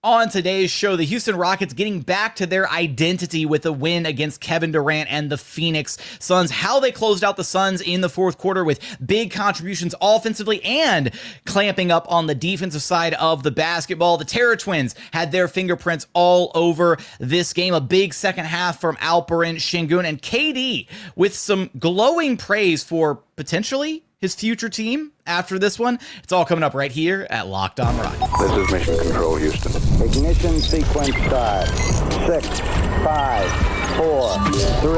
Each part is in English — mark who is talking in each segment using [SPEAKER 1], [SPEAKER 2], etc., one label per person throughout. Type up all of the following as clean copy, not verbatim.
[SPEAKER 1] On today's show, the Houston Rockets getting back to their identity with a win against Kevin Durant and the Phoenix Suns. How they closed out the Suns in the fourth quarter with big contributions offensively and clamping up on the defensive side of the basketball. The Terror Twins had their fingerprints all over this game. A big second half from Alperen, Sengun, and KD with some glowing praise for potentially his future team after this one. It's all coming up right here at Locked On Rockets.
[SPEAKER 2] This is Mission Control, Houston.
[SPEAKER 3] Ignition sequence start. 6, 5, 4, 3,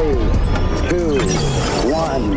[SPEAKER 3] 2, 1.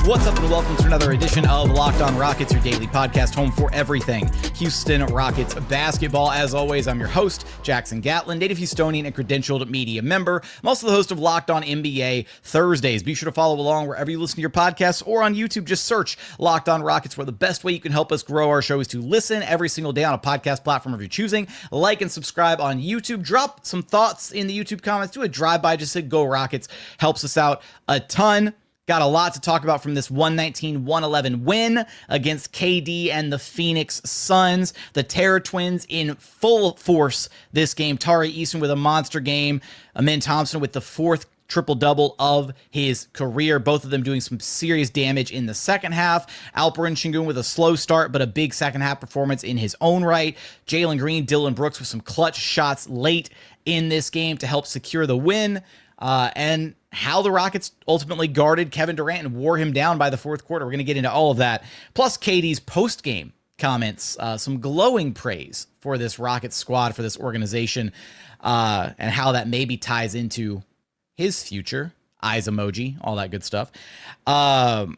[SPEAKER 1] What's up, and welcome to another edition of Locked On Rockets, your daily podcast home for everything Houston Rockets basketball. As always, I'm your host, Jackson Gatlin, native Houstonian and credentialed media member. I'm also the host of Locked On NBA Thursdays. Be sure to follow along wherever you listen to your podcasts or on YouTube. Just search Locked On Rockets, where the best way you can help us grow our show is to listen every single day on a podcast platform of your choosing. Like and subscribe on YouTube. Drop some thoughts in the YouTube comments. Do a drive-by. Just say Go Rockets. Helps us out a ton. Got a lot to talk about from this 119-111 win against KD and the Phoenix Suns. The Terror Twins in full force this game. Tari Eason with a monster game. Amin Thompson with the fourth triple-double of his career. Both of them doing some serious damage in the second half. Alperen Sengun with a slow start, but a big second half performance in his own right. Jalen Green, Dillon Brooks with some clutch shots late in this game to help secure the win. And how the Rockets ultimately guarded Kevin Durant and wore him down by the fourth quarter. We're going to get into all of that. Plus KD's post-game comments, some glowing praise for this Rockets squad, for this organization, and how that maybe ties into his future. Eyes emoji, all that good stuff. And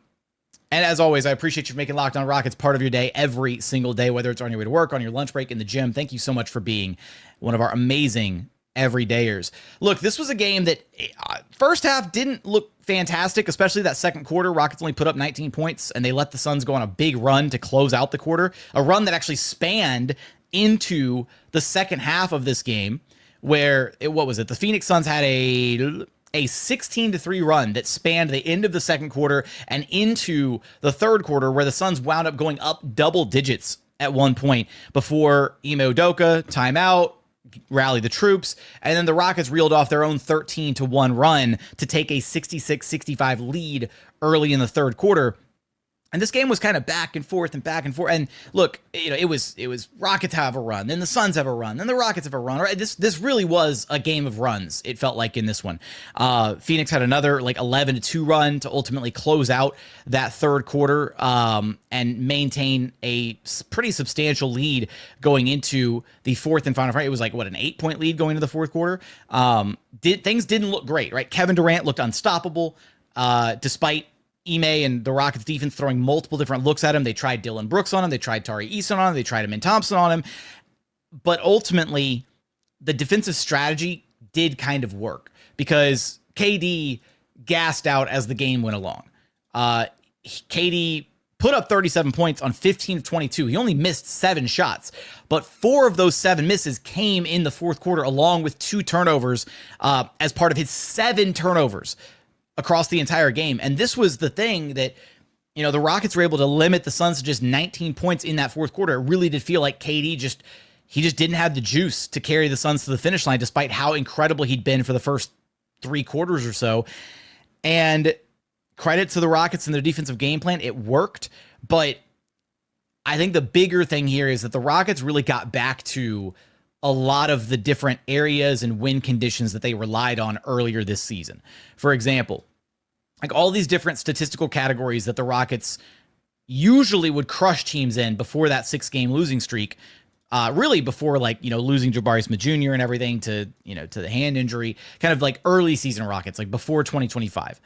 [SPEAKER 1] as always, I appreciate you making Locked On Rockets part of your day every single day, whether it's on your way to work, on your lunch break, in the gym. Thank you so much for being one of our amazing everydayers. Look, this was a game that first half didn't look fantastic, especially that second quarter. Rockets only put up 19 points, and they let the Suns go on a big run to close out the quarter, a run that actually spanned into the second half of this game, where, the Phoenix Suns had a 16-3 run that spanned the end of the second quarter and into the third quarter, where the Suns wound up going up double digits at one point before Ime Udoka, timeout, rally the troops, and then the Rockets reeled off their own 13-1 run to take a 66-65 lead early in the third quarter. And this game was kind of back and forth. And look, it was Rockets have a run, then the Suns have a run, then the Rockets have a run. Right? This really was a game of runs. It felt like in this one. Phoenix had another 11-2 run to ultimately close out that third quarter and maintain a pretty substantial lead going into the fourth and final. It was an 8-point lead going into the fourth quarter. Things didn't look great, right? Kevin Durant looked unstoppable despite Ime and the Rockets defense throwing multiple different looks at him. They tried Dillon Brooks on him. They tried Tari Eason on him. They tried Amin Thompson on him. But ultimately, the defensive strategy did kind of work because KD gassed out as the game went along. KD put up 37 points on 15 of 22. He only missed 7 shots, but 4 of those 7 misses came in the fourth quarter, along with 2 turnovers as part of his 7 turnovers across the entire game. And this was the thing that, the Rockets were able to limit the Suns to just 19 points in that fourth quarter. It really did feel like KD just didn't have the juice to carry the Suns to the finish line, despite how incredible he'd been for the first 3 quarters or so. And credit to the Rockets and their defensive game plan. It worked. But I think the bigger thing here is that the Rockets really got back to a lot of the different areas and win conditions that they relied on earlier this season. For example, all these different statistical categories that the Rockets usually would crush teams in before that 6-game losing streak, really before losing Jabari Smith Jr. and everything to the hand injury, kind of early season Rockets, before 2025.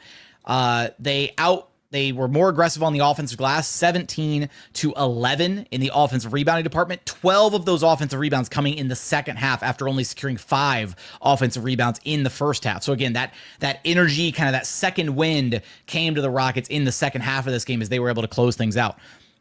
[SPEAKER 1] They were more aggressive on the offensive glass, 17-11 in the offensive rebounding department. 12 of those offensive rebounds coming in the second half after only securing 5 offensive rebounds in the first half. So again, that energy, kind of that second wind came to the Rockets in the second half of this game as they were able to close things out.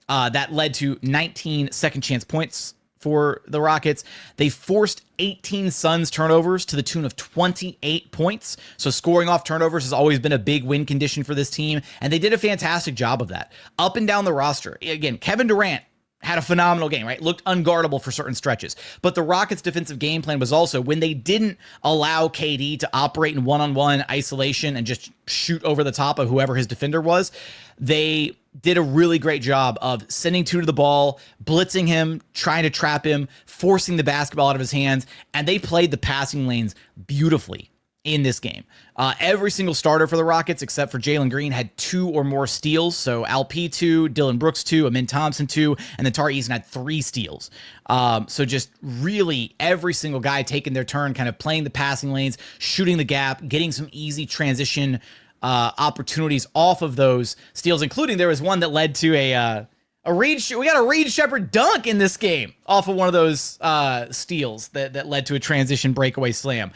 [SPEAKER 1] That led to 19 second chance points for the Rockets. They forced 18 Suns turnovers to the tune of 28 points. So scoring off turnovers has always been a big win condition for this team, and they did a fantastic job of that. Up and down the roster, again, Kevin Durant had a phenomenal game, right? Looked unguardable for certain stretches. But the Rockets' defensive game plan was also, when they didn't allow KD to operate in one-on-one isolation and just shoot over the top of whoever his defender was, they did a really great job of sending two to the ball, blitzing him, trying to trap him, forcing the basketball out of his hands, and they played the passing lanes beautifully in this game. Every single starter for the Rockets, except for Jalen Green, had 2 or more steals. So Alp 2, Dillon Brooks 2, Amin Thompson 2, and then Tari Eason had 3 steals. So just really every single guy taking their turn, kind of playing the passing lanes, shooting the gap, getting some easy transition opportunities off of those steals, including there was one that led to we got a Reed Shepherd dunk in this game off of one of those steals that led to a transition breakaway slam.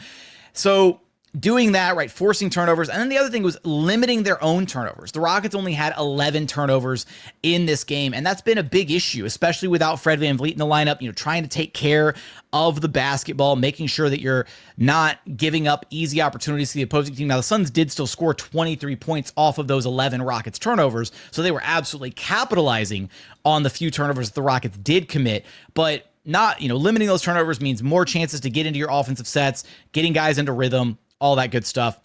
[SPEAKER 1] So doing that, right, forcing turnovers. And then the other thing was limiting their own turnovers. The Rockets only had 11 turnovers in this game, and that's been a big issue, especially without Fred VanVleet in the lineup, trying to take care of the basketball, making sure that you're not giving up easy opportunities to the opposing team. Now, the Suns did still score 23 points off of those 11 Rockets turnovers, so they were absolutely capitalizing on the few turnovers that the Rockets did commit, but not, limiting those turnovers means more chances to get into your offensive sets, getting guys into rhythm, all that good stuff.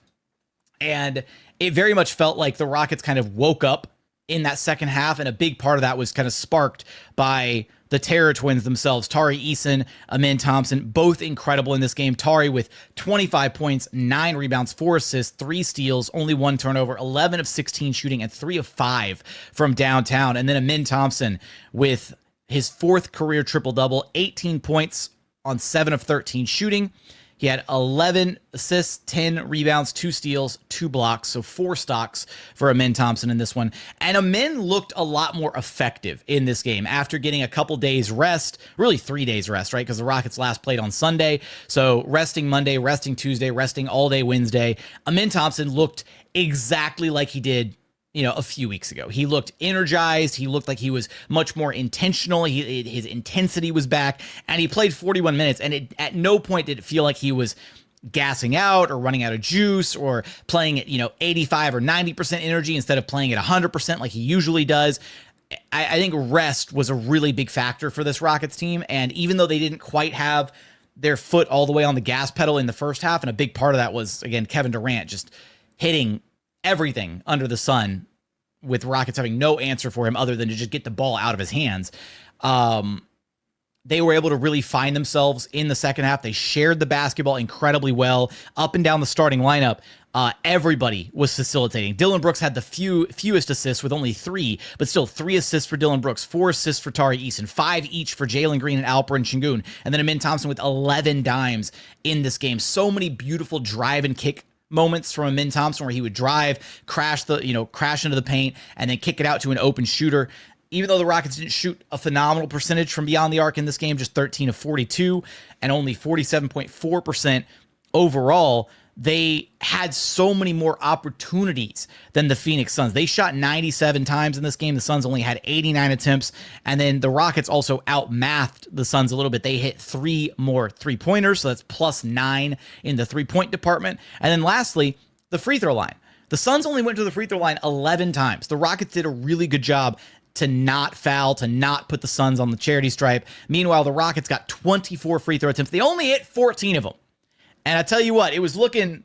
[SPEAKER 1] And it very much felt like the Rockets kind of woke up in that second half, and a big part of that was kind of sparked by the Terror Twins themselves. Tari Eason, Amin Thompson, both incredible in this game. Tari with 25 points, 9 rebounds, 4 assists, 3 steals, only 1 turnover, 11 of 16 shooting, and 3 of 5 from downtown. And then Amin Thompson with his 4th career triple-double, 18 points on 7 of 13 shooting. He had 11 assists, 10 rebounds, 2 steals, 2 blocks, so 4 stocks for Amin Thompson in this one. And Amin looked a lot more effective in this game after getting a couple days rest, really 3 days rest, right? Because the Rockets last played on Sunday. So resting Monday, resting Tuesday, resting all day Wednesday. Amin Thompson looked exactly like he did a few weeks ago. He looked energized. He looked like he was much more intentional. His intensity was back, and he played 41 minutes, and at no point did it feel like he was gassing out or running out of juice or playing at, 85 or 90% energy instead of playing at 100% like he usually does. I think rest was a really big factor for this Rockets team, and even though they didn't quite have their foot all the way on the gas pedal in the first half, and a big part of that was, again, Kevin Durant just hitting everything under the sun, with Rockets having no answer for him other than to just get the ball out of his hands. They were able to really find themselves in the second half. They shared the basketball incredibly well. Up and down the starting lineup, everybody was facilitating. Dillon Brooks had the fewest assists with only 3, but still 3 assists for Dillon Brooks, 4 assists for Tari Eason, 5 each for Jalen Green and Alperen Sengun, and then Amin Thompson with 11 dimes in this game. So many beautiful drive and kick moments from Amin Thompson where he would drive, crash into the paint, and then kick it out to an open shooter. Even though the Rockets didn't shoot a phenomenal percentage from beyond the arc in this game, just 13 of 42 and only 47.4% overall, they had so many more opportunities than the Phoenix Suns. They shot 97 times in this game. The Suns only had 89 attempts. And then the Rockets also outmathed the Suns a little bit. They hit 3 more three-pointers, so that's plus 9 in the three-point department. And then lastly, the free throw line. The Suns only went to the free throw line 11 times. The Rockets did a really good job to not foul, to not put the Suns on the charity stripe. Meanwhile, the Rockets got 24 free throw attempts. They only hit 14 of them. And I tell you what, it was looking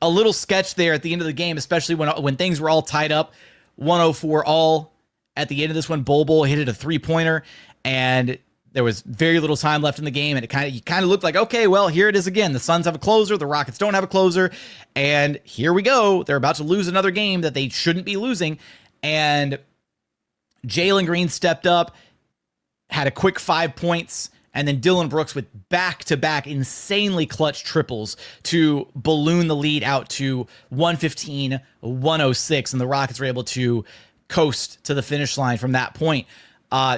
[SPEAKER 1] a little sketch there at the end of the game, especially when things were all tied up, 104 all at the end of this one. Bol hit a three-pointer, and there was very little time left in the game, and it kind of looked like, okay, well, here it is again. The Suns have a closer, the Rockets don't have a closer, and here we go. They're about to lose another game that they shouldn't be losing, and Jalen Green stepped up, had a quick 5 points, and then Dillon Brooks with back-to-back insanely clutch triples to balloon the lead out to 115-106, and the Rockets were able to coast to the finish line from that point.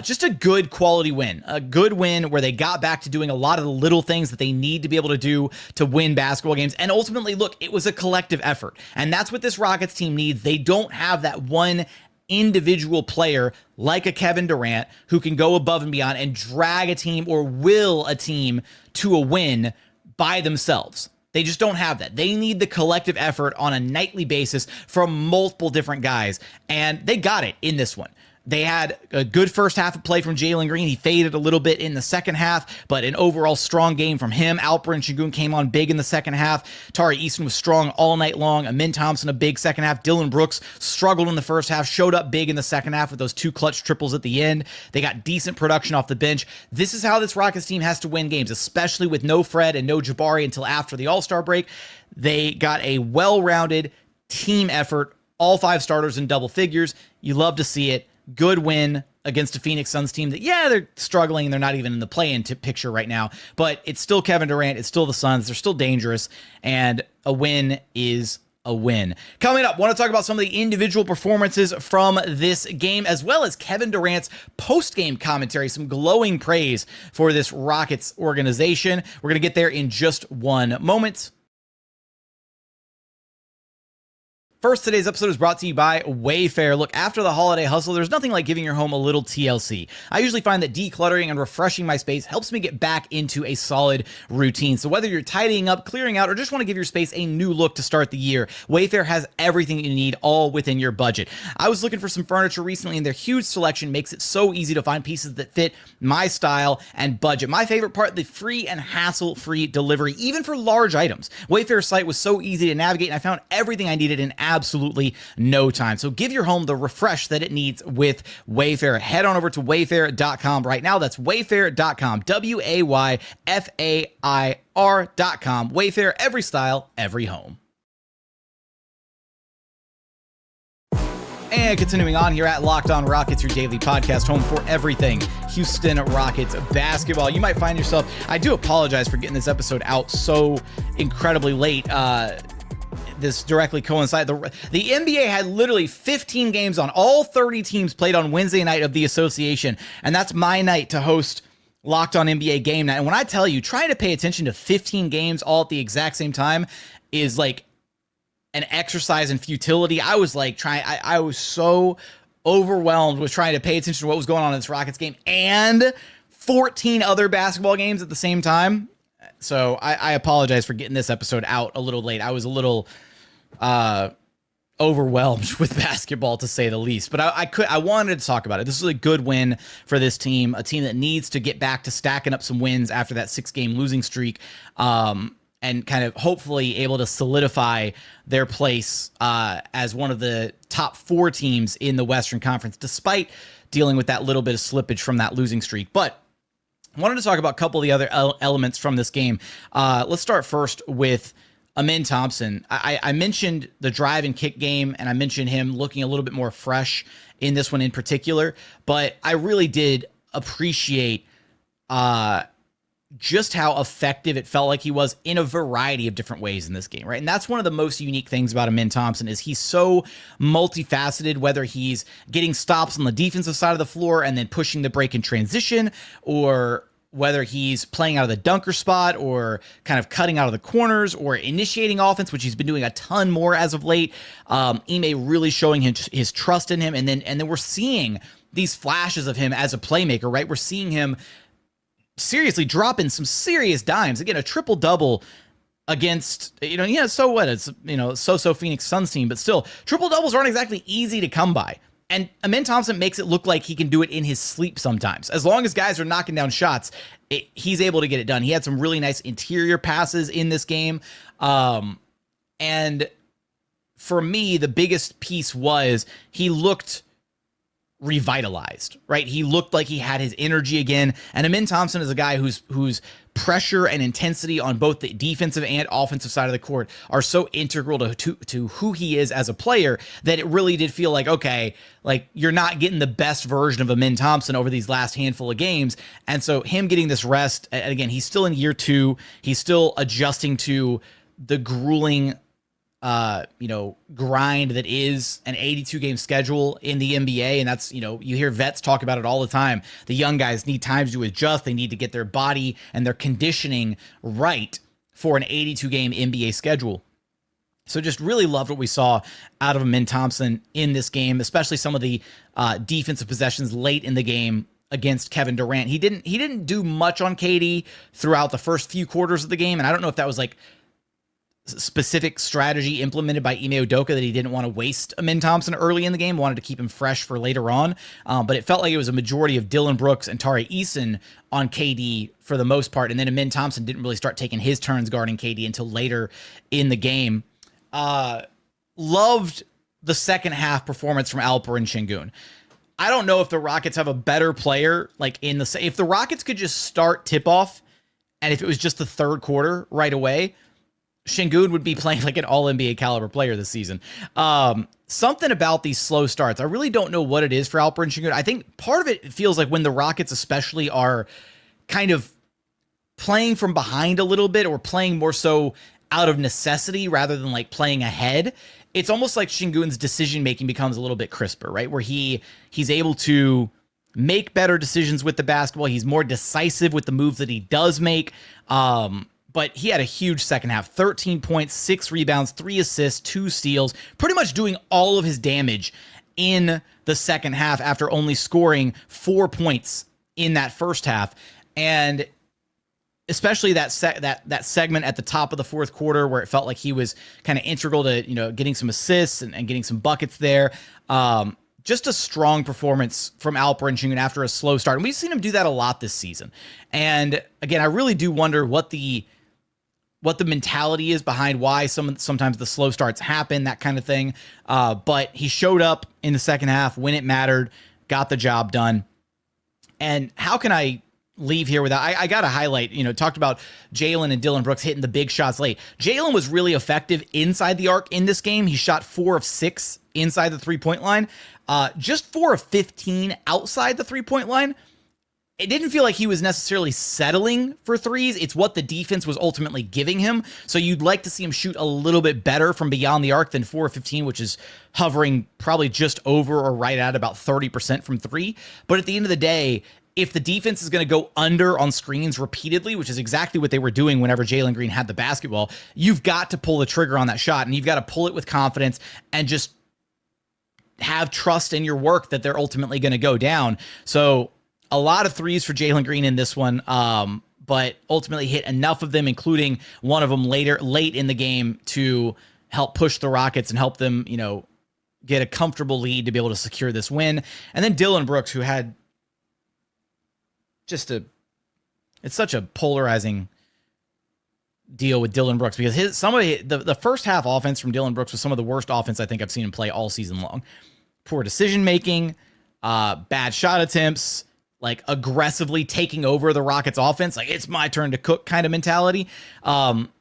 [SPEAKER 1] Just a good quality win. A good win where they got back to doing a lot of the little things that they need to be able to do to win basketball games. And ultimately, look, it was a collective effort. And that's what this Rockets team needs. They don't have that one individual player like a Kevin Durant who can go above and beyond and drag a team or will a team to a win by themselves. They just don't have that. They need the collective effort on a nightly basis from multiple different guys, and they got it in this one. They had a good first half of play from Jalen Green. He faded a little bit in the second half, but an overall strong game from him. Alperen and Sengun came on big in the second half. Tari Eason was strong all night long. Thompson, a big second half. Dillon Brooks struggled in the first half, showed up big in the second half with those 2 clutch triples at the end. They got decent production off the bench. This is how this Rockets team has to win games, especially with no Fred and no Jabari until after the All-Star break. They got a well-rounded team effort, all 5 starters in double figures. You love to see it. Good win against a Phoenix Suns team that, yeah, they're struggling and they're not even in the play-in picture right now, but it's still Kevin Durant. It's still the Suns. They're still dangerous, and a win is a win. Coming up, want to talk about some of the individual performances from this game, as well as Kevin Durant's post-game commentary, some glowing praise for this Rockets organization. We're going to get there in just one moment. First, today's episode is brought to you by Wayfair. Look, after the holiday hustle, there's nothing like giving your home a little TLC. I usually find that decluttering and refreshing my space helps me get back into a solid routine. So whether you're tidying up, clearing out, or just want to give your space a new look to start the year, Wayfair has everything you need, all within your budget. I was looking for some furniture recently, and their huge selection makes it so easy to find pieces that fit my style and budget. My favorite part, the free and hassle-free delivery, even for large items. Wayfair's site was so easy to navigate, and I found everything I needed in absolutely no time. So give your home the refresh that it needs with Wayfair. Head on over to wayfair.com right now. That's wayfair.com. WAYFAIR.com. Wayfair, every style, every home. And continuing on here at Locked On Rockets, your daily podcast, home for everything Houston Rockets basketball. You might find yourself, I do apologize for getting this episode out so incredibly late. This directly coincides. The NBA had literally 15 games on. All 30 teams played on Wednesday night of the association, and that's my night to host Locked On NBA Game Night. And when I tell you, trying to pay attention to 15 games all at the exact same time is like an exercise in futility. I was like I was so overwhelmed with trying to pay attention to what was going on in this Rockets game and 14 other basketball games at the same time. So I apologize for getting this episode out a little late. I was a little overwhelmed with basketball, to say the least. But I wanted to talk about it. This is a good win for this team, a team that needs to get back to stacking up some wins after that 6-game losing streak, and kind of hopefully able to solidify their place as one of the top 4 teams in the Western Conference, despite dealing with that little bit of slippage from that losing streak. But I wanted to talk about a couple of the other elements from this game. Let's start first with Thompson. I mentioned the drive and kick game, and I mentioned him looking a little bit more fresh in this one in particular, but I really did appreciate just how effective it felt like he was in a variety of different ways in this game, right? And that's one of the most unique things about Thompson is he's so multifaceted, whether he's getting stops on the defensive side of the floor and then pushing the break in transition, or whether he's playing out of the dunker spot or kind of cutting out of the corners or initiating offense, which he's been doing a ton more as of late. Ime really showing his trust in him. And then we're seeing these flashes of him as a playmaker, right? We're seeing him seriously dropping some serious dimes. Again, a triple-double against, so what? It's, so Phoenix Suns team, but still, triple-doubles aren't exactly easy to come by. And Thompson makes it look like he can do it in his sleep sometimes. As long as guys are knocking down shots, he's able to get it done. He had some really nice interior passes in this game. And for me, the biggest piece was he looked revitalized, right? He looked like he had his energy again. And Thompson is a guy whose pressure and intensity on both the defensive and offensive side of the court are so integral to who he is as a player that it really did feel like, okay, like you're not getting the best version of Thompson over these last handful of games. And so him getting this rest, and again, he's still in year 2. He's still adjusting to the grueling grind that is an 82-game schedule in the NBA. And that's, you hear vets talk about it all the time. The young guys need time to adjust. They need to get their body and their conditioning right for an 82-game NBA schedule. So just really loved what we saw out of Amin Thompson in this game, especially some of the defensive possessions late in the game against Kevin Durant. He didn't do much on KD throughout the first few quarters of the game, and I don't know if that was like specific strategy implemented by Ime Udoka that he didn't want to waste Amin Thompson early in the game, wanted to keep him fresh for later on. But it felt like it was a majority of Dillon Brooks and Tari Eason on KD for the most part. And then Amin Thompson didn't really start taking his turns guarding KD until later in the game. Loved the second half performance from Alperen Sengun. I don't know if the Rockets have a better player, like if the Rockets could just start tip-off, and if it was just the third quarter right away, Sengun would be playing like an all-NBA caliber player this season. Something about these slow starts, I really don't know what it is for Alperen Sengun. I think part of it feels like when the Rockets especially are kind of playing from behind a little bit, or playing more so out of necessity rather than like playing ahead, it's almost like Sengun's decision-making becomes a little bit crisper, right? Where he's able to make better decisions with the basketball. He's more decisive with the moves that he does make. But he had a huge second half, 13 points, 6 rebounds, 3 assists, 2 steals, pretty much doing all of his damage in the second half after only scoring 4 points in that first half. And especially that segment at the top of the fourth quarter where it felt like he was kind of integral to, getting some assists and getting some buckets there. Just a strong performance from Alperen Sengun after a slow start. And we've seen him do that a lot this season. And again, I really do wonder what the mentality is behind why sometimes the slow starts happen, that kind of thing. But he showed up in the second half when it mattered, got the job done. And how can I leave here without, I got to highlight, talked about Jalen and Dillon Brooks hitting the big shots late. Jalen was really effective inside the arc in this game. He shot 4 of 6 inside the 3-point line, just 4 of 15 outside the 3-point line. It didn't feel like he was necessarily settling for threes. It's what the defense was ultimately giving him. So you'd like to see him shoot a little bit better from beyond the arc than 4 of 15, which is hovering probably just over or right at about 30% from 3. But at the end of the day, if the defense is going to go under on screens repeatedly, which is exactly what they were doing whenever Jalen Green had the basketball, you've got to pull the trigger on that shot, and you've got to pull it with confidence and just have trust in your work that they're ultimately going to go down. So a lot of threes for Jalen Green in this one, but ultimately hit enough of them, including one of them late in the game, to help push the Rockets and help them, get a comfortable lead to be able to secure this win. And then Dillon Brooks, who had it's such a polarizing deal with Dillon Brooks, because the first half offense from Dillon Brooks was some of the worst offense I think I've seen him play all season long. Poor decision making, bad shot attempts, like aggressively taking over the Rockets offense, like it's my turn to cook kind of mentality.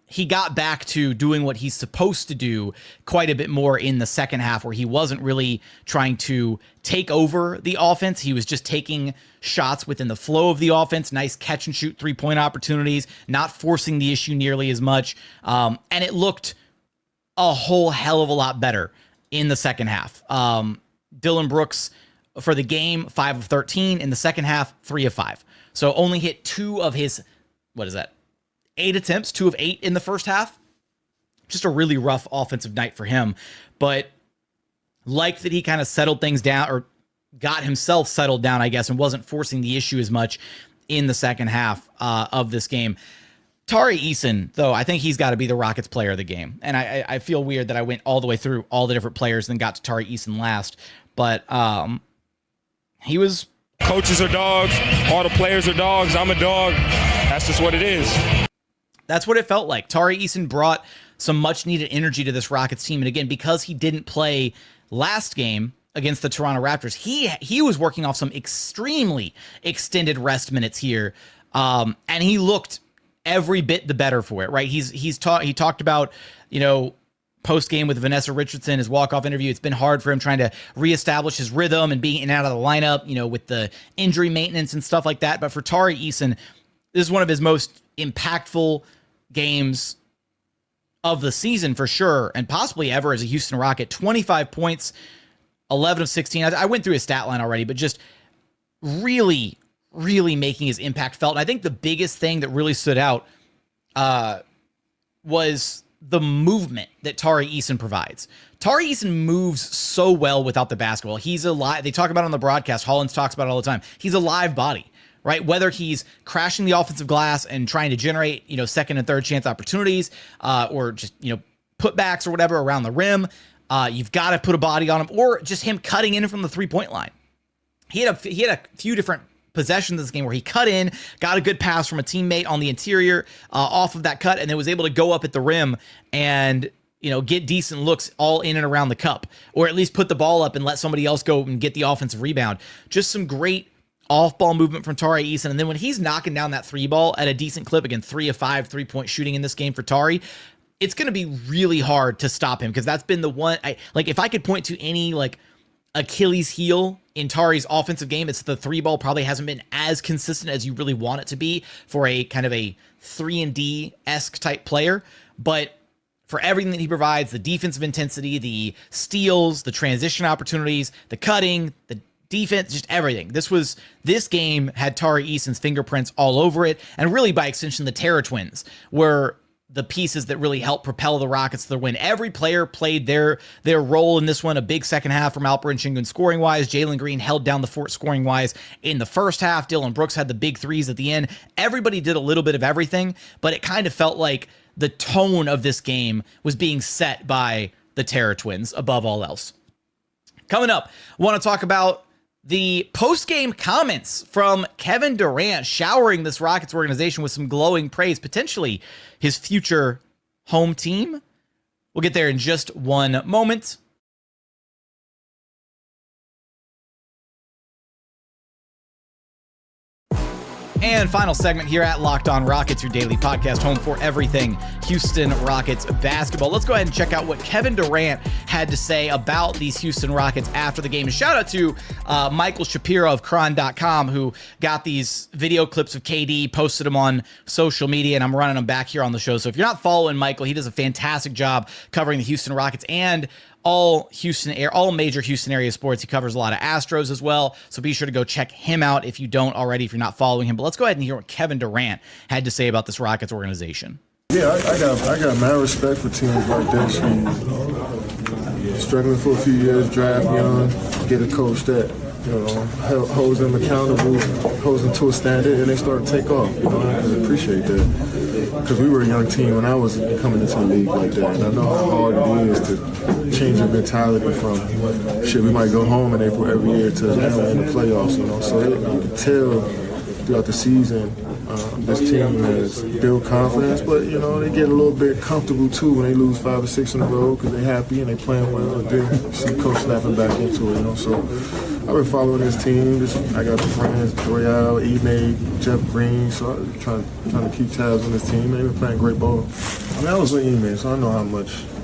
[SPEAKER 1] He got back to doing what he's supposed to do quite a bit more in the second half, where he wasn't really trying to take over the offense. He was just taking shots within the flow of the offense, nice catch and shoot 3-point opportunities, not forcing the issue nearly as much. And it looked a whole hell of a lot better in the second half. Dillon Brooks for the game, 5 of 13. In the second half, 3 of 5. So only hit 2 of his, 8 attempts, 2 of 8 in the first half. Just a really rough offensive night for him. But liked that he kind of settled things down, or got himself settled down, I guess, and wasn't forcing the issue as much in the second half of this game. Tari Eason, though, I think he's got to be the Rockets player of the game. And I feel weird that I went all the way through all the different players and then got to Tari Eason last. But he was...
[SPEAKER 2] Coaches are dogs. All the players are dogs. I'm a dog. That's just what it is.
[SPEAKER 1] That's what it felt like. Tari Eason brought some much-needed energy to this Rockets team. And again, because he didn't play last game against the Toronto Raptors, he was working off some extremely extended rest minutes here. And he looked every bit the better for it, right? He talked about, post-game with Vanessa Richardson, his walk-off interview. It's been hard for him trying to reestablish his rhythm and being in and out of the lineup, with the injury maintenance and stuff like that. But for Tari Eason, this is one of his most impactful games of the season for sure, and possibly ever as a Houston Rocket. 25 points, 11 of 16. I went through his stat line already, but just really, really making his impact felt. And I think the biggest thing that really stood out was the movement that Tari Eason provides. Tari Eason moves so well without the basketball. He's alive. They talk about it on the broadcast. Hollins talks about it all the time. He's a live body, right? Whether he's crashing the offensive glass and trying to generate, second and third chance opportunities, or just, putbacks or whatever around the rim, you've got to put a body on him, or just him cutting in from the 3-point line. He had a few different possessions in this game where he cut in, got a good pass from a teammate on the interior off of that cut, and then was able to go up at the rim and get decent looks all in and around the cup, or at least put the ball up and let somebody else go and get the offensive rebound. Just some great off-ball movement from Tari Eason. And then when he's knocking down that 3-ball at a decent clip, again, 3 of 5 3-point shooting in this game for Tari, it's going to be really hard to stop him, because that's been the one, if I could point to any Achilles heel in Tari's offensive game, it's the 3-ball probably hasn't been as consistent as you really want it to be for a kind of a 3-and-D-esque type player. But for everything that he provides, the defensive intensity, the steals, the transition opportunities, the cutting, the defense, just everything. This game had Tari Eason's fingerprints all over it, and really by extension, the Terra Twins were the pieces that really helped propel the Rockets to their win. Every player played their role in this one. A big second half from Alperen Sengun scoring-wise. Jalen Green held down the fort scoring-wise in the first half. Dillon Brooks had the big threes at the end. Everybody did a little bit of everything, but it kind of felt like the tone of this game was being set by the Terra Twins above all else. Coming up, I want to talk about the post-game comments from Kevin Durant, showering this Rockets organization with some glowing praise, potentially his future home team. We'll get there in just one moment. And final segment here at Locked On Rockets, your daily podcast, home for everything Houston Rockets basketball. Let's go ahead and check out what Kevin Durant had to say about these Houston Rockets after the game. Shout out to Michael Shapiro of Cron.com, who got these video clips of KD, posted them on social media, and I'm running them back here on the show. So if you're not following Michael, he does a fantastic job covering the Houston Rockets and all major Houston area sports. He covers a lot of Astros as well, so be sure to go check him out if you don't already, if you're not following him. But let's go ahead and hear what Kevin Durant had to say about this Rockets organization.
[SPEAKER 4] Yeah, I got mad respect for teams like this who struggling for a few years, draft young, get a coach that holds them accountable, holds them to a standard, and they start to take off. I appreciate that. Because we were a young team when I was coming into the league like that. And I know how hard it is to change your mentality from, we might go home in April every year to now we're in the playoffs, So you can tell throughout the season this team has built confidence, but, they get a little bit comfortable too when they lose 5 or 6 in a row because they're happy and they playing well. And then see coach snapping back into it, So I've been following this team. I got the friends, Royale, Ime, Jeff Green, so I'm trying to keep tabs on this team. They've been playing great ball. I was with Ime, so I know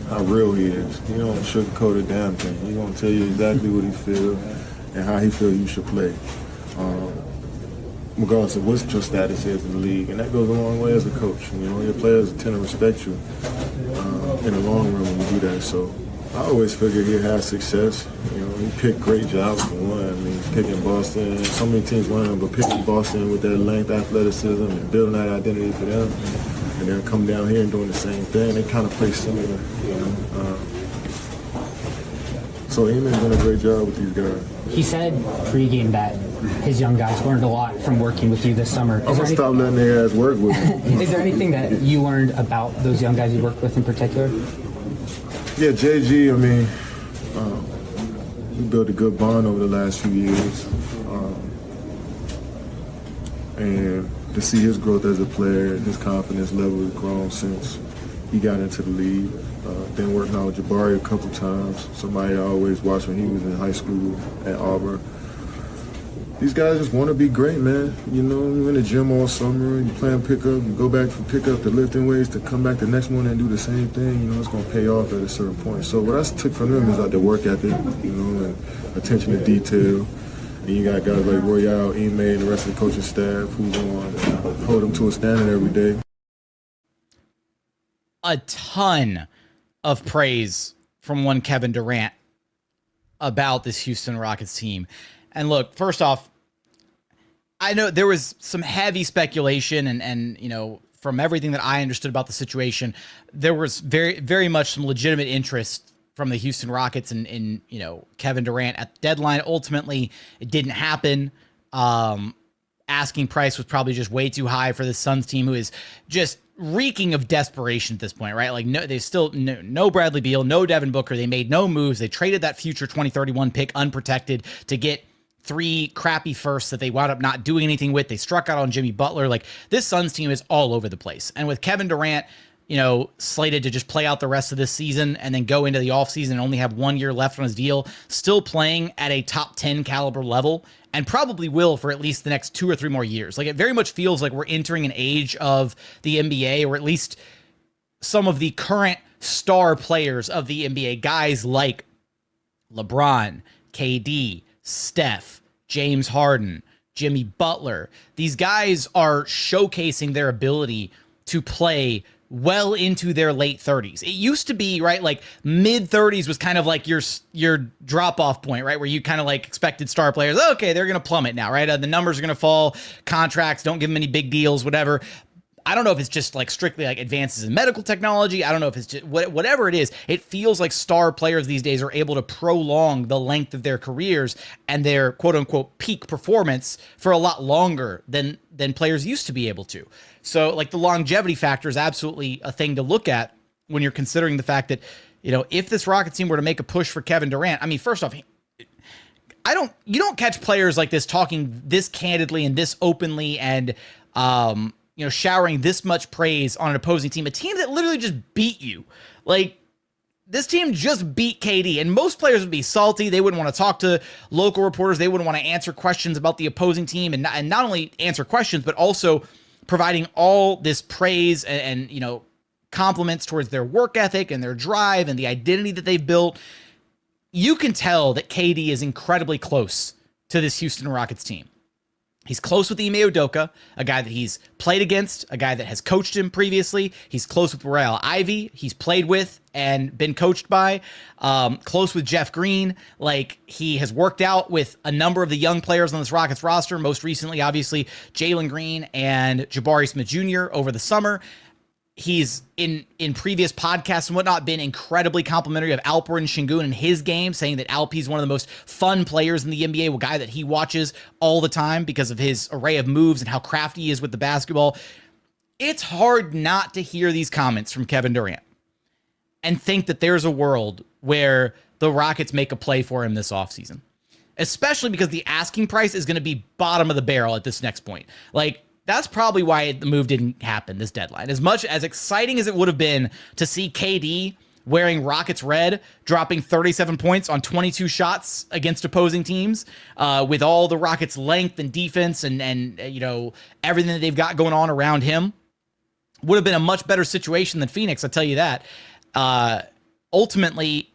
[SPEAKER 4] how real he is. He don't sugarcoat a damn thing. He's going to tell you exactly what he feels and how he feels you should play. Regardless of what your status is in the league, and that goes a long way as a coach. Your players tend to respect you in the long run when you do that. So I always figured he'd have success. He picked great jobs for one. Picking Boston, so many teams wanted him, but picking Boston with that length, athleticism, and building that identity for them, and then come down here and doing the same thing. They kind of play similar, So Eamon's done a great job with these guys.
[SPEAKER 5] He said pregame that his young guys learned a lot from working with you this summer.
[SPEAKER 4] I'm going to stop letting their ass work with me.
[SPEAKER 5] Is there anything that you learned about those young guys you worked with in particular?
[SPEAKER 4] Yeah, JG, we built a good bond over the last few years. And to see his growth as a player, his confidence level has grown since he got into the league. Been working out with Jabari a couple times. Somebody I always watched when he was in high school at Auburn. These guys just want to be great, man. You're in the gym all summer, you playing pickup, you go back from pickup to lifting weights to come back the next morning and do the same thing. It's going to pay off at a certain point. So what I took from them is like the work ethic, and attention to detail. And you got guys like Royale, Ime, and the rest of the coaching staff who going to hold them to a standard every day.
[SPEAKER 1] A ton of praise from one Kevin Durant about this Houston Rockets team. And look, first off, I know there was some heavy speculation and from everything that I understood about the situation, there was very, very much some legitimate interest from the Houston Rockets in Kevin Durant at the deadline. Ultimately, it didn't happen. Asking price was probably just way too high for the Suns team, who is just reeking of desperation at this point, right? Like, no, they still no Bradley Beal, no Devin Booker. They made no moves. They traded that future 2031 pick unprotected to get 3 crappy firsts that they wound up not doing anything with. They struck out on Jimmy Butler. Like, this Suns team is all over the place. And with Kevin Durant, slated to just play out the rest of this season and then go into the offseason and only have 1 year left on his deal, still playing at a top 10 caliber level, and probably will for at least the next 2 or 3 more years. Like, it very much feels like we're entering an age of the NBA, or at least some of the current star players of the NBA, guys like LeBron, KD, Steph, James Harden, Jimmy Butler. These guys are showcasing their ability to play well into their late 30s. It used to be, right, like mid 30s was kind of like your drop off point, right, where you kind of like expected star players, okay, they're going to plummet now, right? The numbers are going to fall, contracts, don't give them any big deals, whatever. I don't know if it's just like strictly like advances in medical technology. I don't know if it's just whatever it is. It feels like star players these days are able to prolong the length of their careers and their quote unquote peak performance for a lot longer than players used to be able to. So like the longevity factor is absolutely a thing to look at when you're considering the fact that, if this Rockets team were to make a push for Kevin Durant, I mean, first off, you don't catch players like this talking this candidly and this openly and, showering this much praise on an opposing team, a team that literally just beat you. Like, this team just beat KD, and most players would be salty. They wouldn't want to talk to local reporters. They wouldn't want to answer questions about the opposing team, and not only answer questions, but also providing all this praise and compliments towards their work ethic and their drive and the identity that they've built. You can tell that KD is incredibly close to this Houston Rockets team. He's close with Ime Udoka, a guy that he's played against, a guy that has coached him previously. He's close with Royale Ivy. He's played with and been coached by. Close with Jeff Green. Like, he has worked out with a number of the young players on this Rockets roster. Most recently, obviously, Jalen Green and Jabari Smith Jr. over the summer. He's in previous podcasts and whatnot been incredibly complimentary of Alperen Sengun in his game, saying that Alp's one of the most fun players in the NBA, a guy that he watches all the time because of his array of moves and how crafty he is with the basketball. It's hard not to hear these comments from Kevin Durant and think that there's a world where the Rockets make a play for him this offseason, especially because the asking price is going to be bottom of the barrel at this next point. Like, that's probably why the move didn't happen this deadline. As much as exciting as it would have been to see KD wearing Rockets red, dropping 37 points on 22 shots against opposing teams, with all the Rockets' length and defense and everything that they've got going on around him, would have been a much better situation than Phoenix, I'll tell you that. Ultimately,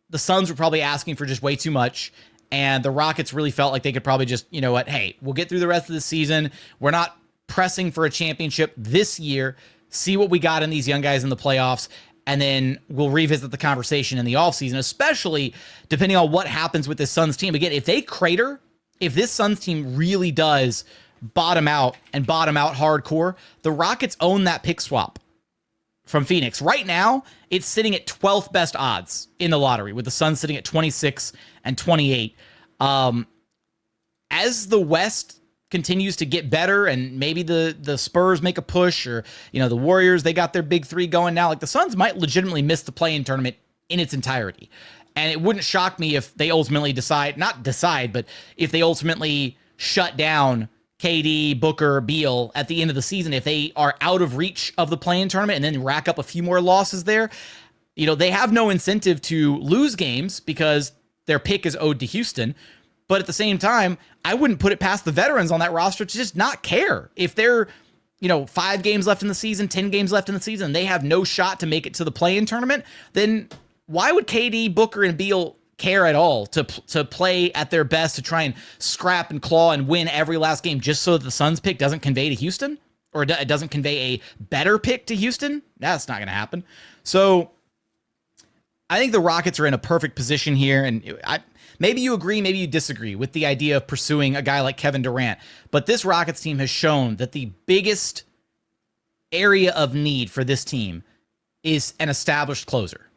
[SPEAKER 1] the Suns were probably asking for just way too much, and the Rockets really felt like they could probably just, hey, we'll get through the rest of the season. We're not pressing for a championship this year. See what we got in these young guys in the playoffs, and then we'll revisit the conversation in the offseason, especially depending on what happens with this Suns team. Again, if they crater, if this Suns team really does bottom out hardcore, the Rockets own that pick swap from Phoenix. Right now, it's sitting at 12th best odds in the lottery, with the Suns sitting at 26 and 28. As the West continues to get better and maybe the Spurs make a push, or, the Warriors, they got their big 3 going now. Like, the Suns might legitimately miss the play-in tournament in its entirety. And it wouldn't shock me if they ultimately but if they ultimately shut down KD, Booker, Beal at the end of the season, if they are out of reach of the play-in tournament and then rack up a few more losses there. They have no incentive to lose games because their pick is owed to Houston. But at the same time, I wouldn't put it past the veterans on that roster to just not care. If they're, 5 games left in the season, 10 games left in the season, and they have no shot to make it to the play-in tournament, then why would KD, Booker, and Beal care at all to play at their best, to try and scrap and claw and win every last game just so that the Suns pick doesn't convey to Houston? Or it doesn't convey a better pick to Houston? That's not going to happen. So I think the Rockets are in a perfect position here, and maybe you agree, maybe you disagree with the idea of pursuing a guy like Kevin Durant, but this Rockets team has shown that the biggest area of need for this team is an established closer.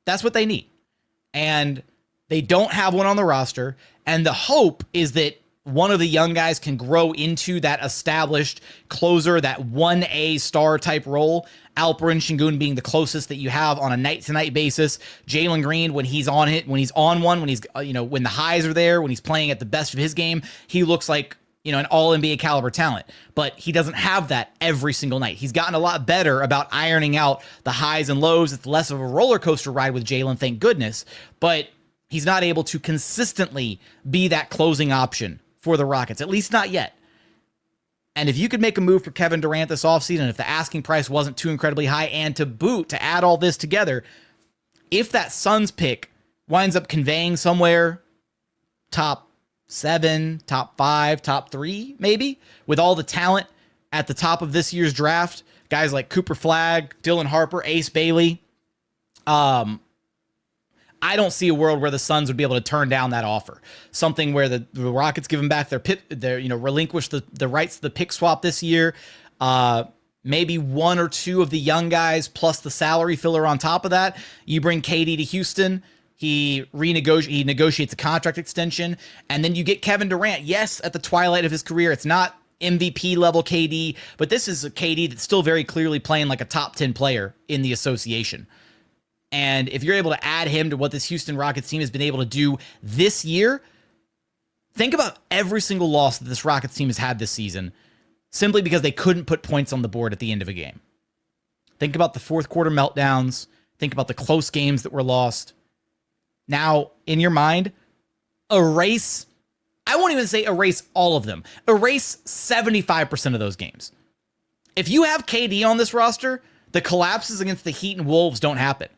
[SPEAKER 1] That's what they need. And they don't have one on the roster. And the hope is that one of the young guys can grow into that established closer, that 1A star type role. Alperen, Sengun being the closest that you have on a night-to-night basis. Jalen Green, when he's on it, when he's on one, when he's, when the highs are there, when he's playing at the best of his game, he looks like, an all-NBA caliber talent. But he doesn't have that every single night. He's gotten a lot better about ironing out the highs and lows. It's less of a roller coaster ride with Jalen, thank goodness. But he's not able to consistently be that closing option for the Rockets, at least not yet. And if you could make a move for Kevin Durant this offseason, if the asking price wasn't too incredibly high, and to boot, to add all this together, if that Suns pick winds up conveying somewhere top 7, top 5, top 3, maybe, with all the talent at the top of this year's draft, guys like Cooper Flagg, Dylan Harper, Ace Bailey, I don't see a world where the Suns would be able to turn down that offer. Something where the Rockets give them back their relinquish the rights to the pick swap this year. Maybe one or two of the young guys plus the salary filler on top of that. You bring KD to Houston. He negotiates a contract extension, and then you get Kevin Durant. Yes, at the twilight of his career, it's not MVP level KD, but this is a KD that's still very clearly playing like a top 10 player in the association. And if you're able to add him to what this Houston Rockets team has been able to do this year, think about every single loss that this Rockets team has had this season simply because they couldn't put points on the board at the end of a game. Think about the fourth quarter meltdowns. Think about the close games that were lost. Now, in your mind, erase, I won't even say erase all of them. Erase 75% of those games. If you have KD on this roster, the collapses against the Heat and Wolves don't happen.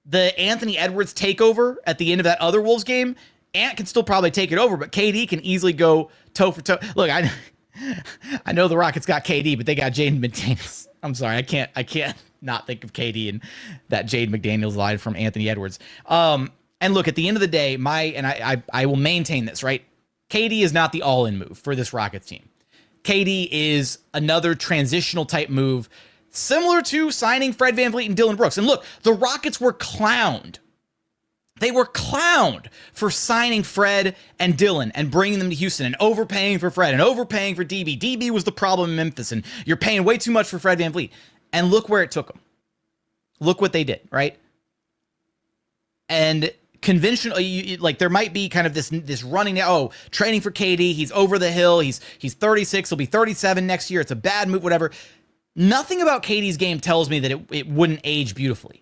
[SPEAKER 1] The Anthony Edwards takeover at the end of that other Wolves game, Ant can still probably take it over, but KD can easily go toe for toe. Look, I know the Rockets got KD, but they got Jaden McDaniels. I'm sorry, I can't not think of KD and that Jaden McDaniels line from Anthony Edwards. And look, at the end of the day, I will maintain this, right? KD is not the all-in move for this Rockets team. KD is another transitional type move, similar to signing Fred VanVleet and Dillon Brooks. And look, the Rockets were clowned. They were clowned for signing Fred and Dillon and bringing them to Houston and overpaying for Fred and overpaying for DB. DB was the problem in Memphis, and you're paying way too much for Fred VanVleet. And look where it took them. Look what they did, right? And conventional, like there might be kind of this running now, training for KD, he's over the hill, he's 36, he'll be 37 next year, it's a bad move, whatever. Nothing about KD's game tells me that it wouldn't age beautifully.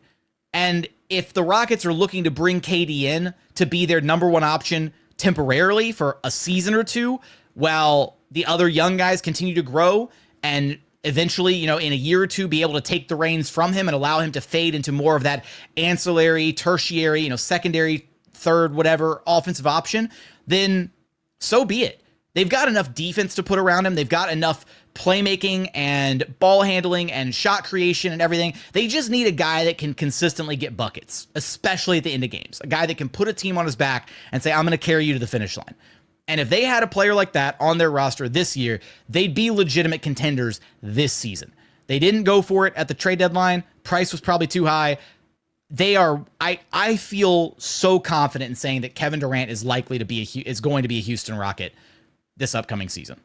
[SPEAKER 1] And if the Rockets are looking to bring KD in to be their number one option temporarily for a season or two, while the other young guys continue to grow and eventually, in a year or two, be able to take the reins from him and allow him to fade into more of that ancillary, tertiary, secondary, third, whatever offensive option, then so be it. They've got enough defense to put around him. They've got enough playmaking and ball handling and shot creation and everything. They just need a guy that can consistently get buckets, especially at the end of games. A guy that can put a team on his back and say, I'm going to carry you to the finish line. And if they had a player like that on their roster this year, they'd be legitimate contenders this season. They didn't go for it at the trade deadline. Price was probably too high. I feel so confident in saying that Kevin Durant is going to be a Houston Rocket this upcoming season.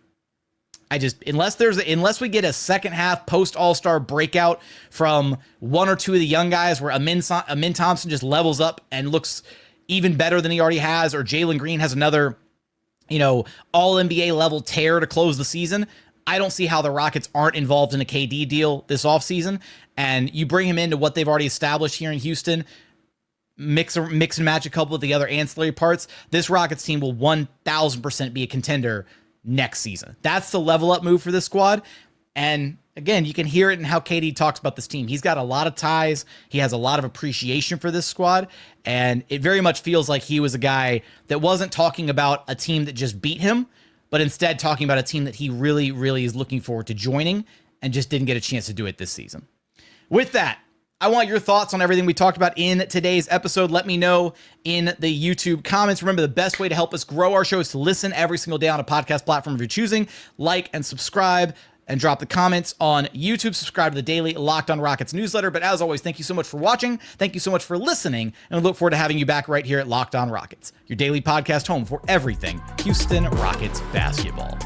[SPEAKER 1] Unless we get a second half post All-Star breakout from one or two of the young guys where Amin Thompson just levels up and looks even better than he already has, or Jalen Green has another all NBA level tear to close the season, I don't see how the Rockets aren't involved in a KD deal this offseason. And you bring him into what they've already established here in Houston, mix and match a couple of the other ancillary parts, this Rockets team will 1000% be a contender next season. That's the level up move for this squad. And again, you can hear it in how KD talks about this team. He's got a lot of ties. He has a lot of appreciation for this squad. And it very much feels like he was a guy that wasn't talking about a team that just beat him, but instead talking about a team that he really, really is looking forward to joining and just didn't get a chance to do it this season. With that, I want your thoughts on everything we talked about in today's episode. Let me know in the YouTube comments. Remember, the best way to help us grow our show is to listen every single day on a podcast platform of your choosing. Like and subscribe. and drop the comments on YouTube. Subscribe to the daily Locked on Rockets newsletter. But as always, thank you so much for watching. Thank you so much for listening. And we look forward to having you back right here at Locked on Rockets, your daily podcast home for everything Houston Rockets basketball.